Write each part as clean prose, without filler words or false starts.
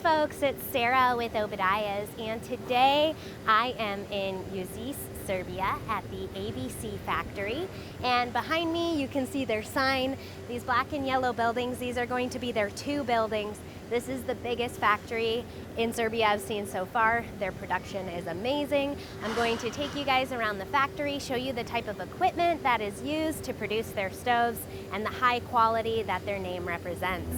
folks, it's Sarah with Obadiah's, and today I am in Uzice, Serbia at the ABC factory, and behind me you can see their sign. These black and yellow buildings, these are going to be their two buildings. This is the biggest factory in Serbia I've seen so far. Their production is amazing. I'm going to take you guys around the factory, show you the type of equipment that is used to produce their stoves and the high quality that their name represents.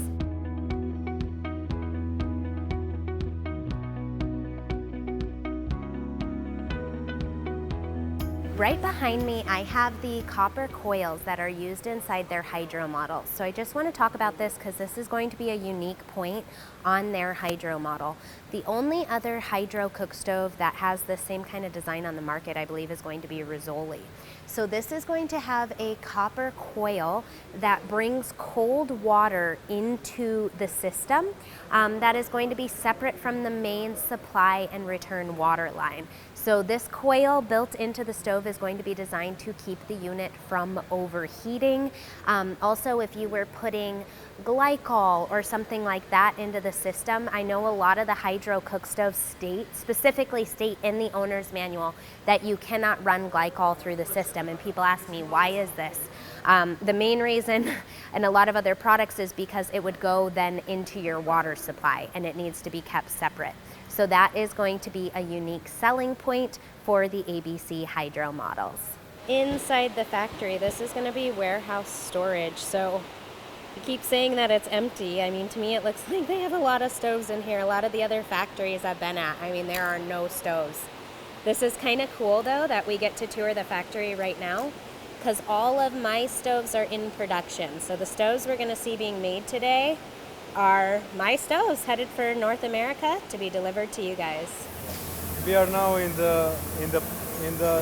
Right behind me, I have the copper coils that are used inside their hydro model. So I just want to talk about this because this is going to be a unique point on their hydro model. The only other hydro cook stove that has the same kind of design on the market, I believe, is going to be Rizzoli. So this is going to have a copper coil that brings cold water into the system that is going to be separate from the main supply and return water line. So this coil built into the stove is going to be designed to keep the unit from overheating. Also, if you were putting glycol or something like that into the system, I know a lot of the hydro cook stoves specifically state in the owner's manual that you cannot run glycol through the system. And people ask me, why is this? The main reason, and a lot of other products, is because it would go then into your water supply and it needs to be kept separate. So that is going to be a unique selling point for the ABC hydro models. Inside the factory, this is going to be warehouse storage. So you keep saying that it's empty. I mean, to me, it looks like they have a lot of stoves in here. A lot of the other factories I've been at, I mean, there are no stoves. This is kind of cool, though, that we get to tour the factory right now, because all of my stoves are in production. So the stoves we're going to see being made today are my stoves headed for North America to be delivered to you guys. We are now in the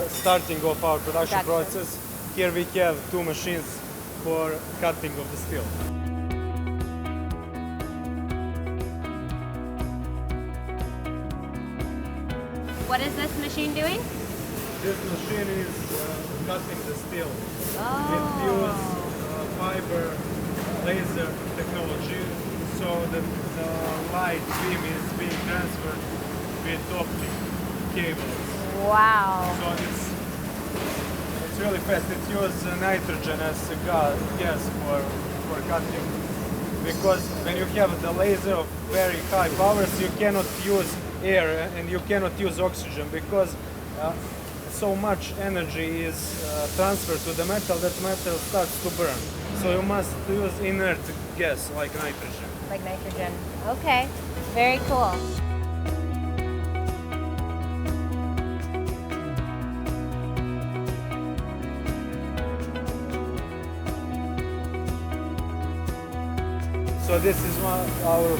starting of our production process. Here we have two machines for cutting of the steel. What is this machine doing? This machine is cutting the steel. Oh. It uses fiber laser technology, so the light beam is being transferred with optic cables. Wow. So it's really fast. It uses nitrogen as a gas for cutting, because when you have the laser of very high powers, you cannot use air and you cannot use oxygen, because so much energy is transferred to the metal that metal starts to burn. So you must use inert gas like nitrogen. Like nitrogen. Okay. Very cool. So this is our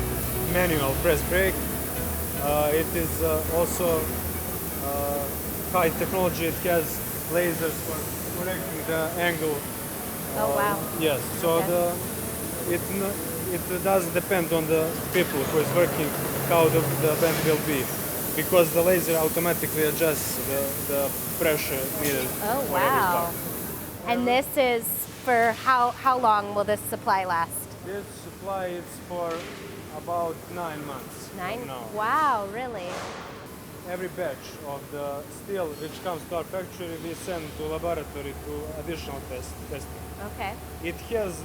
manual press brake. It is also high technology. It has lasers for correcting the angle. Oh wow. Yes. So Okay. it doesn't depend on the people who is working how the bend will be, because the laser automatically adjusts the pressure needed. Oh for every wow. part. And this is for how long will this supply last? This supply is for about 9 months. 9? from now. Wow, really? Every batch of the steel which comes to our factory, we send to laboratory to additional testing. Okay. It has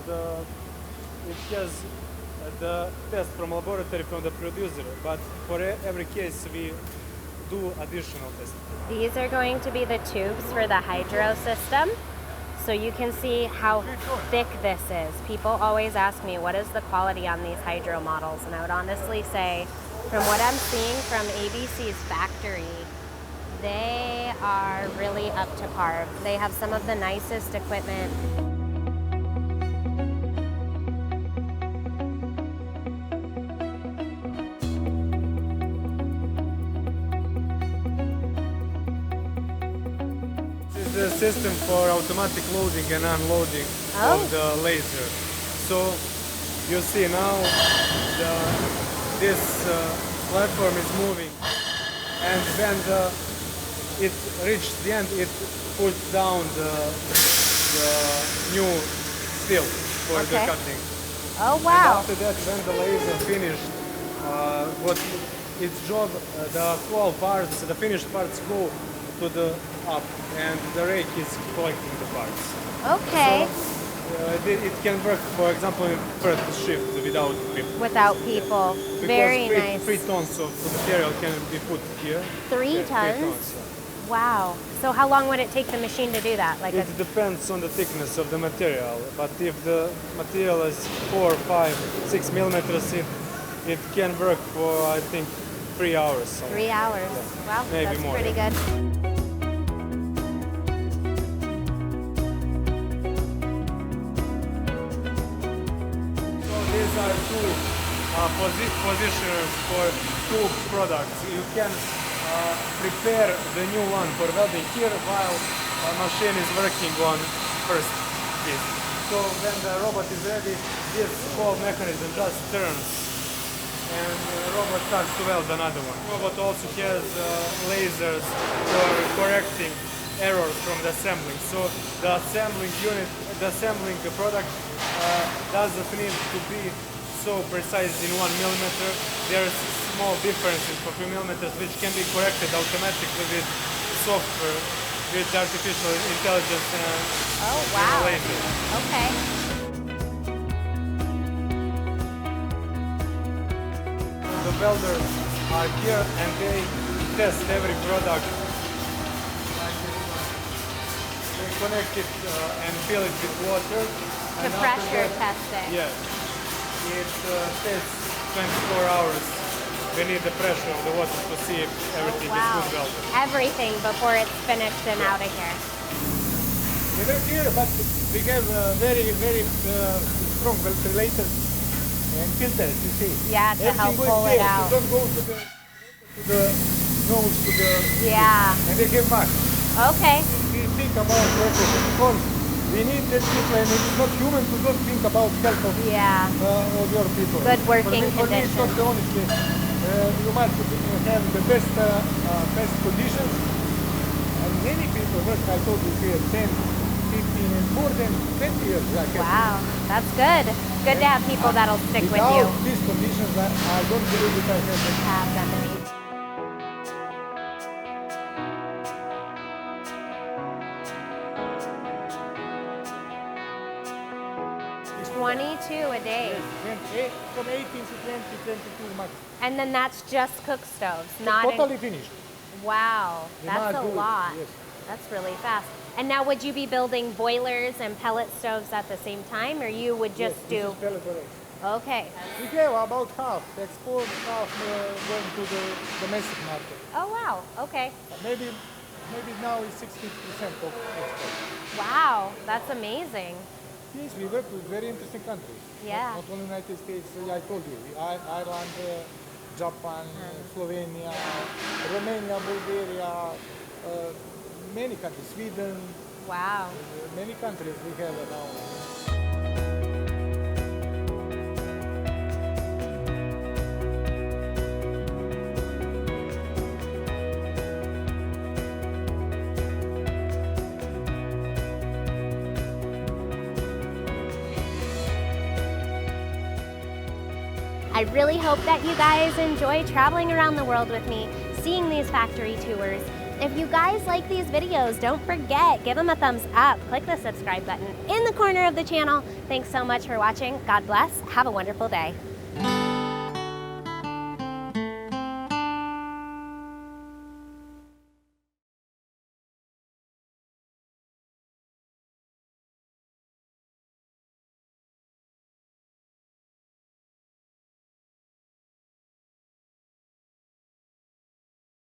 the test from laboratory from the producer, but for every case we do additional testing. These are going to be the tubes for the hydro system. So you can see how thick this is. People always ask me, what is the quality on these hydro models? And I would honestly say, from what I'm seeing from ABC's factory, they are really up to par. They have some of the nicest equipment. The system for automatic loading and unloading of the laser. So you see now this platform is moving, and when it reaches the end, it puts down the new steel for the cutting. Oh And wow. after that, when the laser finished what its job, the whole parts, the finished parts go to the up, and the rake is collecting the parts. Okay. So it can work, for example, in first shift without people. Without people. Because Very three, nice. 3 tons of material can be put here. 3 Yeah, 3 tons? yeah. Wow. So how long would it take the machine to do that? Like It depends on the thickness of the material, but if the material is 4, 5, 6 millimeters, it can work for, I think, 3 hours. 3 hours. Wow, Maybe that's more. pretty good. So these are two positioners for two products. You can prepare the new one for welding here while a machine is working on first piece. So when the robot is ready, this whole mechanism just turns and the robot starts to weld another one. The robot also has lasers for correcting errors from the assembling. So the assembling unit, the assembling product doesn't need to be so precise in 1 millimeter. There's small differences for 3 millimeters which can be corrected automatically with software, with artificial intelligence and Oh, wow. lasers. Okay. The welders are here and they test every product. They connect it and fill it with water. To and after pressure that- test it. Yes. It takes 24 hours. We need the pressure of the water to see if everything is Wow. good welded. Everything before it's finished and out of here. We work here, but we have very, very strong ventilators and filters, you see. Yeah, to help Everything pull goes it here, out. so don't go to the nose, to the... Yeah. And they have max. Okay. We think about everything because we need that people, and it's not human to don't think about health of, Yeah. of your people. Good working for me, it's not conditions. the only thing. You must have the best conditions. And many people work, I told you here, 10, 15, and more than 20 years. Wow, that's good. Good to have people that'll stick with you. Without these conditions, I don't believe that I have them. Have them. 22 a day. Yes, from 18 to 20, 22 max. And then that's just cook stoves, not Totally finished. Wow, You that's must a do it, lot. yes. That's really fast. And now would you be building boilers and pellet stoves at the same time, or you would just Yes, do? this is pellet orange. Okay. We have about half export, half going to the domestic market. Oh wow. Okay. Maybe now it's 60% of export. Wow, that's amazing. Yes, we work with very interesting countries. Yeah. Not only United States, I told you, Ireland, Japan, Slovenia, Romania, Bulgaria, many countries, Sweden, Wow. many countries we have now. I really hope that you guys enjoy traveling around the world with me, seeing these factory tours. If you guys like these videos, don't forget, give them a thumbs up, click the subscribe button in the corner of the channel. Thanks so much for watching. God bless. Have a wonderful day.